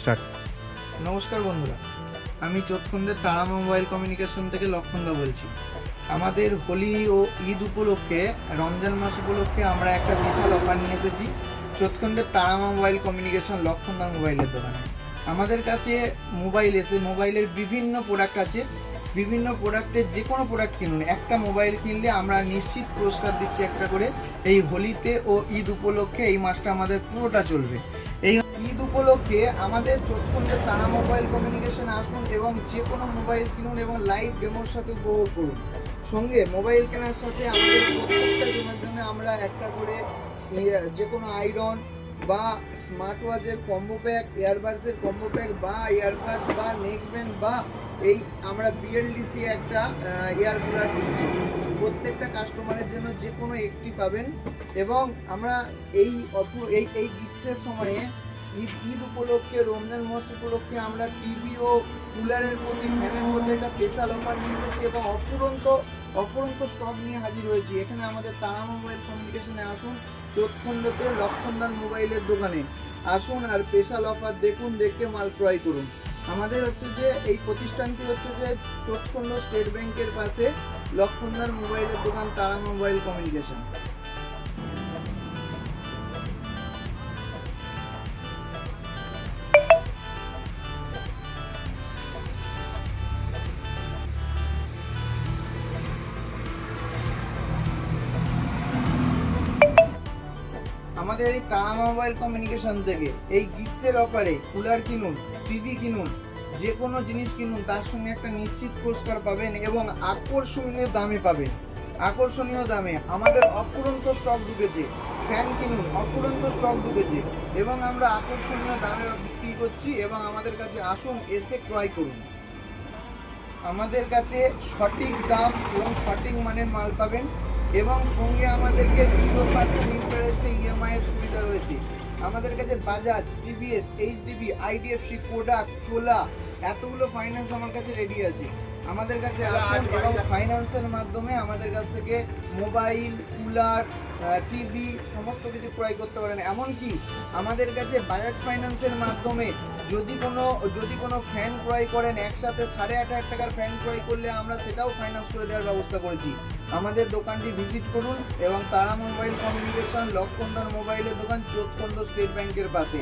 Start. নমস্কার বন্ধুরা, আমি চোৎখণ্ডের তারা মোবাইল কমিউনিকেশন থেকে লক্ষণদা বলছি। আমাদের হোলি ও ঈদ উপলক্ষে, রমজান মাস উপলক্ষে আমরা একটা বিশাল অফার নিয়ে এসেছি চোৎখণ্ডের তারা মোবাইল কমিউনিকেশন লক্ষণদা মোবাইলের দোকানে। আমাদের কাছে মোবাইলের বিভিন্ন প্রোডাক্ট আছে। বিভিন্ন প্রোডাক্টের যে কোনো প্রোডাক্ট কিনুন, একটা মোবাইল কিনলে আমরা নিশ্চিত পুরস্কার দিচ্ছি একটা করে। এই হোলিতে ও ঈদ উপলক্ষে এই মাসটা আমাদের পুরোটা চলবে। এই ঈদ উপলক্ষে আমাদের চোৎখণ্ডের তারা মোবাইল কমিউনিকেশন আসুন এবং যে কোনো মোবাইল কিনুন এবং লাইভ ডেমোর সাথে উপভোগ করুন। সঙ্গে মোবাইল কেনার সাথে আমাদের প্রত্যেকটা জনের জন্য আমরা একটা করে যে কোনো আয়রন বা স্মার্ট ওয়াচের কম্বো প্যাক, ইয়ারবাডসের কম্বো প্যাক বা ইয়ারবাডস বা নেকব্যান্ড বা এই আমরা বিএলডিসি একটা এয়ার কুলার দিচ্ছি। প্রত্যেকটা কাস্টমারের জন্য যে কোনো একটি পাবেন। এবং আমরা এই গ্রীষ্মের সময়ে ঈদ উপলক্ষে, রমজান মাস উপলক্ষে আমরা টিভি ও কুলারের প্রতি, ফ্যানের মধ্যে একটা স্পেশাল অফার নিয়ে এসেছি এবং অফুরন্ত স্টক নিয়ে হাজির হয়েছি। এখানে আমাদের তারা মোবাইল কমিউনিকেশনে আসুন, চোৎখণ্ডতে লক্ষণদার মোবাইলের দোকানে আসুন আর স্পেশাল অফার দেখুন, দেখে মাল ক্রয় করুন। আমাদের এই প্রতিষ্ঠানটি চোৎখণ্ড স্টেট ব্যাংকের পাশে লক্ষণদার মোবাইলের দোকান তারা মোবাইল কমিউনিকেশন। আমাদের এই তারা মোবাইল কমিউনিকেশন থেকে এই গ্রীষ্মের অফারে কুলার কিনুন, টিভি কিনুন, যে কোনো জিনিস কিনুন, তার সঙ্গে একটা নিশ্চিত পুরস্কার পাবেন এবং আকর্ষণীয় দামে পাবেন। আকর্ষণীয় দামে আমাদের অফুরন্ত স্টক ঢুকেছে। ফ্যান কিনুন, অফুরন্ত স্টক ঢুকেছে এবং আমরা আকর্ষণীয় দামে বিক্রি করছি এবং আমাদের কাছে আসুন, এসে ক্রয় করুন। আমাদের কাছে সঠিক দাম এবং সঠিক মানের মাল পাবেন এবং সঙ্গে আমাদেরকে 0% ইন্টারেস্টে ইএমআই এর সুবিধা রয়েছে। আমাদের কাছে Bajaj, TVS, HDB, IDFC, Kotak, Chola এতগুলো ফাইন্যান্স আমার কাছে রেডি আছে। আমাদের কাছে আসুন এবং ফাইন্যান্সের মাধ্যমে আমাদের কাছ থেকে মোবাইল, কুলার, টিভি সমস্ত কিছু ক্রয় করতে পারেন। এমনকি আমাদের কাছে বাজাজ ফাইন্যান্সের মাধ্যমে যদি কোনো ফ্যান ক্রয় করেন, একসাথে 8,500 টাকার ফ্যান ক্রয় করলে আমরা সেটাও ফাইন্যান্স করে দেওয়ার ব্যবস্থা করেছি। আমাদের দোকানটি ভিজিট করুন এবং তারা মোবাইল কমিউনিকেশন লক্ষণদার মোবাইলের দোকান চোৎখণ্ড স্টেট ব্যাংকের পাশে।